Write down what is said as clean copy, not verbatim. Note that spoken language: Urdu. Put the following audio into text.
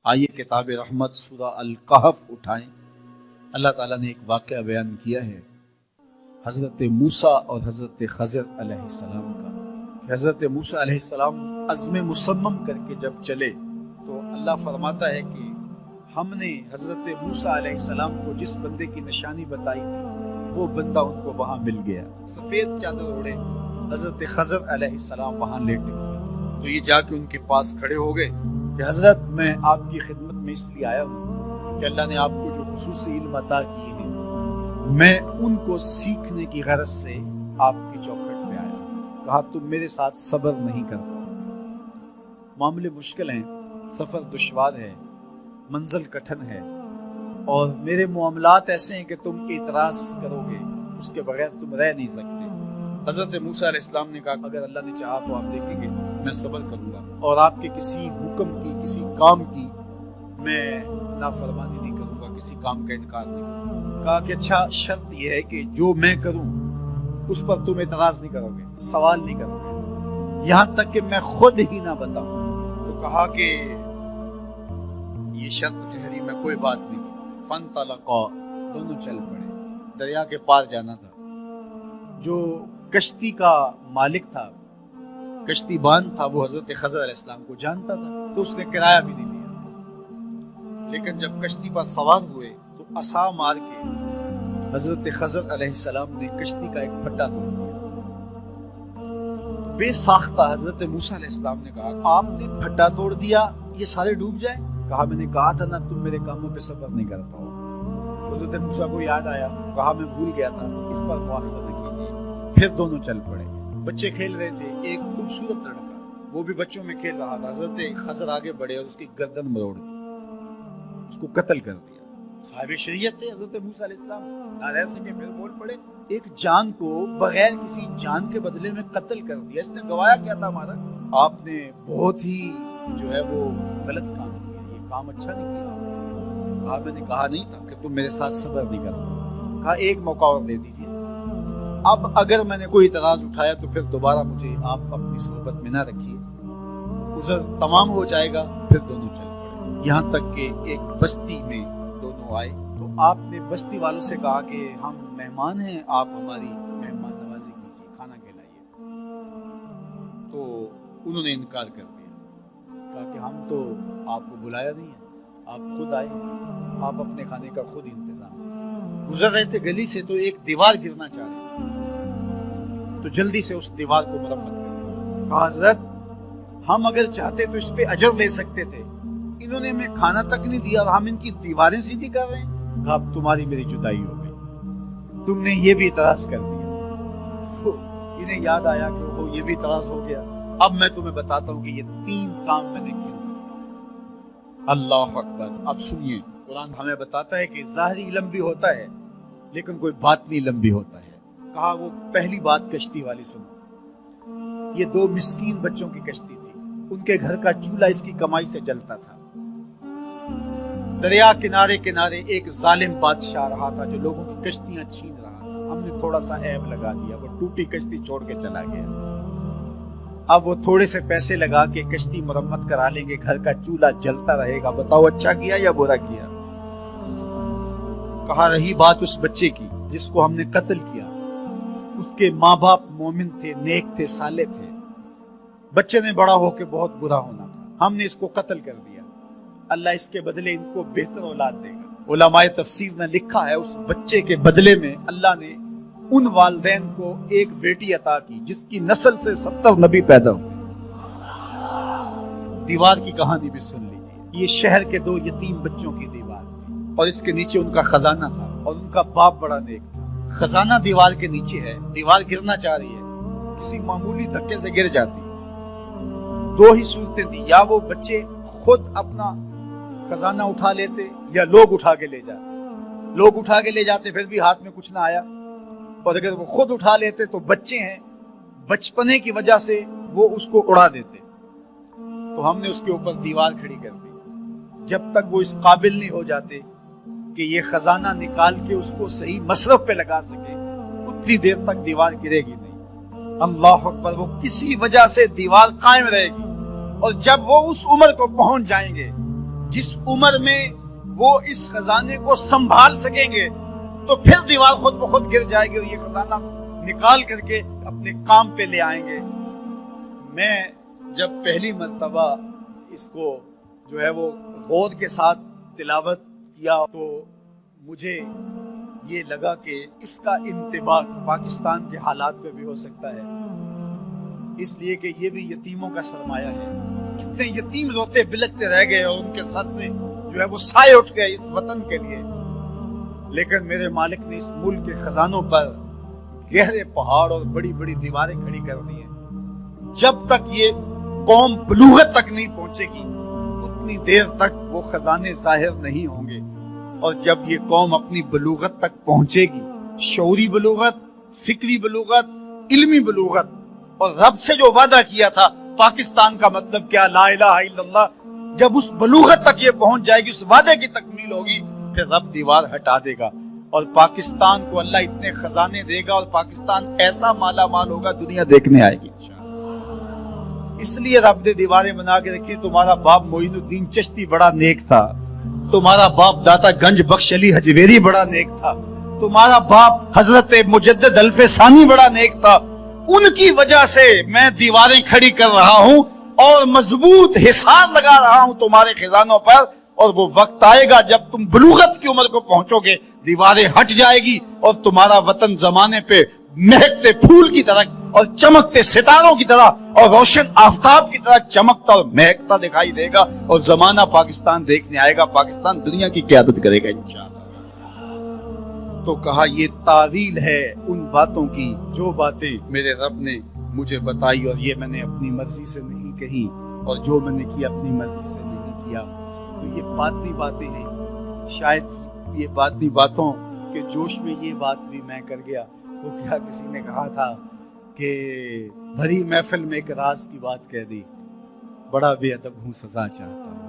آئیے کتاب رحمت سورہ الکہف اٹھائیں۔ اللہ تعالیٰ نے ایک واقعہ بیان کیا ہے حضرت موسیٰ اور حضرت خضر علیہ السلام کا، کہ حضرت موسیٰ علیہ السلام عزم مصمم کر کے جب چلے تو اللہ فرماتا ہے کہ ہم نے حضرت موسیٰ علیہ السلام کو جس بندے کی نشانی بتائی تھی وہ بندہ ان کو وہاں مل گیا، سفید چادر اوڑے حضرت خضر علیہ السلام وہاں لیٹے ہوئے۔ تو یہ جا کے ان کے پاس کھڑے ہو گئے کہ حضرت میں آپ کی خدمت میں اس لیے آیا ہوں کہ اللہ نے آپ کو جو خصوصی علم عطا کیے ہیں میں ان کو سیکھنے کی غرض سے آپ کی چوکھٹ پہ آیا۔ کہا تم میرے ساتھ صبر نہیں کر پاؤ گے، معاملے مشکل ہیں، سفر دشوار ہے، منزل کٹھن ہے، اور میرے معاملات ایسے ہیں کہ تم اعتراض کرو گے اس کے بغیر تم رہ نہیں سکتے۔ حضرت موسیٰ علیہ السلام نے کہا اگر اللہ نے چاہا تو آپ دیکھیں گے میں صبر کروں گا اور آپ کے کسی حکم کی کسی کام کی میں نافرمانی نہیں کروں گا، کسی کام کا انکار نہیں کروں گا۔ کہا کہ اچھا شرط یہ ہے کہ جو میں کروں اس پر تم اعتراض نہیں کرو گے، سوال نہیں کرو گے، یہاں تک کہ میں خود ہی نہ بتاؤں۔ تو کہا کہ یہ شرط ٹھہری، میں کوئی بات نہیں کروں۔ فانطلقا، دونوں چل پڑے، دریا کے پار جانا تھا۔ جو کشتی کا مالک تھا، کشتی بان تھا، وہ حضرت خضر علیہ السلام کو جانتا تھا تو اس نے کرایہ بھی نہیں لیا، لیکن جب کشتی پر سوار ہوئے تو عصا مار کے حضرت خضر علیہ السلام نے کشتی کا ایک پھٹا توڑ دیا۔ بے ساختہ حضرت موسیٰ علیہ السلام نے کہا آپ نے پھٹا توڑ دیا، یہ سارے ڈوب جائیں؟ کہا میں نے کہا تھا نا تم میرے کاموں پہ صبر نہیں کر پاؤ۔ حضرت موسیٰ کو یاد آیا، کہا میں بھول گیا تھا، اس پر مواخذہ نہ کیجیے۔ پھر دونوں چل پڑے، بچے کھیل رہے تھے، ایک خوبصورت لڑکا وہ بھی بچوں میں کھیل رہا تھا۔ حضرت خضر آگے بڑھے اور اس کی گردن مروڑ دی، اس کو قتل کر دیا۔ صاحب شریعت تھے حضرت موسیٰ علیہ السلام، نہ رہ سکے، پھر بول پڑے ایک جان کو بغیر کسی جان کے بدلے میں قتل کر دیا، اس نے گوایا کیا تھا ہمارا؟ آپ نے بہت ہی جو ہے وہ غلط کام کیا، یہ کام اچھا نہیں کیا۔ کہا میں نے کہا نہیں تھا کہ تم میرے ساتھ صبر نہیں کرتے۔ کہا ایک موقع اور دے دیجیے، اب اگر میں نے کوئی اعتراض اٹھایا تو پھر دوبارہ مجھے آپ اپنی صحبت میں نہ رکھیے، عذر تمام ہو جائے گا۔ پھر دونوں چل پڑے، یہاں تک کہ ایک بستی میں دونوں آئے تو آپ نے بستی والوں سے کہا کہ ہم مہمان ہیں، آپ ہماری مہمان نوازی کیجیے، کھانا کھلائیے۔ تو انہوں نے انکار کر دیا، کہا کہ ہم تو آپ کو بلایا نہیں ہے، آپ خود آئے، آپ اپنے کھانے کا خود انتظام کیجیے۔ گزر رہے تھے گلی سے تو ایک دیوار گرنا چاہ رہے تھے تو جلدی سے اس دیوار کو مرمت کر دیا۔ کہا حضرت ہم اگر چاہتے تو اس پہ اجر لے سکتے تھے، انہوں نے ہمیں کھانا تک نہیں دیا اور ہم ان کی دیواریں سیدھی کر رہے ہیں۔ کہا اب تمہاری میری جدائی ہو گئی، تم نے یہ بھی اعتراض کر دیا۔ انہیں یاد آیا کہ وہ یہ بھی اعتراض ہو گیا، اب میں تمہیں بتاتا ہوں کہ یہ 3 کام میں نے کیوں کیے۔ اللہ اکبر۔ اب سنیے، قرآن ہمیں بتاتا ہے کہ ظاہری علم بھی ہوتا ہے لیکن کوئی باطنی علم بھی ہوتا ہے۔ کہا وہ پہلی بات کشتی والی سنو، یہ 2 مسکین بچوں کی کشتی تھی، ان کے گھر کا چولہا اس کی کمائی سے جلتا تھا۔ دریا کنارے کنارے ایک ظالم بادشاہ رہا تھا جو لوگوں کی کشتیاں چھین رہا تھا، ہم نے تھوڑا سا عیب لگا دیا، وہ ٹوٹی کشتی چھوڑ کے چلا گیا۔ اب وہ تھوڑے سے پیسے لگا کے کشتی مرمت کرا لیں گے، گھر کا چولہا جلتا رہے گا، بتاؤ اچھا کیا یا برا کیا؟ کہا رہی بات اس بچے کی جس کو ہم نے قتل کیا، اس کے ماں باپ مومن تھے، نیک تھے، صالح تھے، بچے نے بڑا ہو کے بہت برا ہونا تھا، ہم نے اس کو قتل کر دیا، اللہ اس کے بدلے ان کو بہتر اولاد دے گا۔ علماء تفسیر نے لکھا ہے اس بچے کے بدلے میں اللہ نے ان والدین کو ایک بیٹی عطا کی جس کی نسل سے 70 نبی پیدا ہوئے۔ دیوار کی کہانی بھی سن لیجیے، یہ شہر کے 2 یتیم بچوں کی دیوار تھی اور اس کے نیچے ان کا خزانہ تھا اور ان کا باپ بڑا نیک تھا۔ خزانہ دیوار کے نیچے ہے، دیوار گرنا چاہ رہی ہے، کسی معمولی دھکے سے گر جاتی۔ 2 ہی صورتیں تھیں، یا وہ بچے خود اپنا خزانہ اٹھا لیتے یا لوگ اٹھا کے لے جاتے۔ لوگ اٹھا کے لے جاتے پھر بھی ہاتھ میں کچھ نہ آیا، اور اگر وہ خود اٹھا لیتے تو بچے ہیں، بچپنے کی وجہ سے وہ اس کو اڑا دیتے۔ تو ہم نے اس کے اوپر دیوار کھڑی کر دی، جب تک وہ اس قابل نہیں ہو جاتے کہ یہ خزانہ نکال کے اس کو صحیح مصرف پہ لگا سکے، اتنی دیر تک دیوار گرے گی نہیں۔ اللہ اکبر۔ وہ کسی وجہ سے دیوار قائم رہے گی، اور جب وہ اس عمر کو پہنچ جائیں گے جس عمر میں وہ اس خزانے کو سنبھال سکیں گے تو پھر دیوار خود بخود گر جائے گی اور یہ خزانہ نکال کر کے اپنے کام پہ لے آئیں گے۔ میں جب پہلی مرتبہ اس کو جو ہے وہ غور کے ساتھ تلاوت کیا تو مجھے یہ لگا کہ اس کا انطباق پاکستان کے حالات پہ بھی ہو سکتا ہے، اس لیے کہ یہ بھی یتیموں کا سرمایہ ہے۔ کتنے یتیم روتے بلکتے رہ گئے اور ان کے سر سے جو ہے وہ سائے اٹھ گئے اس وطن کے لیے، لیکن میرے مالک نے اس ملک کے خزانوں پر گہرے پہاڑ اور بڑی بڑی دیواریں کھڑی کر دی ہیں۔ جب تک یہ قوم بلوغت تک نہیں پہنچے گی اتنی دیر تک وہ خزانے ظاہر نہیں ہوں گے، اور جب یہ قوم اپنی بلوغت تک پہنچے گی، شعوری بلوغت، فکری بلوغت، علمی بلوغت، اور رب سے جو وعدہ کیا تھا پاکستان کا مطلب کیا، لا الہ الا اللہ، جب اس بلوغت تک یہ پہنچ جائے گی، اس وعدے کی تکمیل ہوگی، پھر رب دیوار ہٹا دے گا اور پاکستان کو اللہ اتنے خزانے دے گا اور پاکستان ایسا مالا مال ہوگا دنیا دیکھنے آئے گی۔ اس لیے رب نے دیواریں بنا کے رکھی۔ تمہارا باپ معین الدین چشتی بڑا نیک تھا، تمہارا باپ داتا گنج بخش علی حجویری بڑا نیک تھا، تمہارا باپ حضرت مجدد الف ثانی بڑا نیک تھا، ان کی وجہ سے میں دیواریں کھڑی کر رہا ہوں اور مضبوط حصار لگا رہا ہوں تمہارے خزانوں پر، اور وہ وقت آئے گا جب تم بلوغت کی عمر کو پہنچو گے، دیواریں ہٹ جائے گی اور تمہارا وطن زمانے پہ مہکتے پھول کی طرح اور چمکتے ستاروں کی طرح اور روشن آفتاب کی طرح چمکتا اور مہکتا دکھائی دے گا، اور زمانہ پاکستان دیکھنے آئے گا، پاکستان دنیا کی قیادت کرے گا انشاءاللہ۔ تو کہا یہ تعویل ہے ان باتوں کی جو باتیں میرے رب نے مجھے بتائی، اور یہ میں نے اپنی مرضی سے نہیں کہی، اور جو میں نے کی اپنی مرضی سے نہیں کیا۔ تو یہ باطنی باتیں ہیں، شاید یہ باطنی باتوں کے جوش میں یہ بات بھی میں کر گیا۔ وہ کیا کسی نے کہا تھا کہ بھری محفل میں ایک راز کی بات کہہ دی، بڑا بے ادب ہوں سزا چاہتا ہوں۔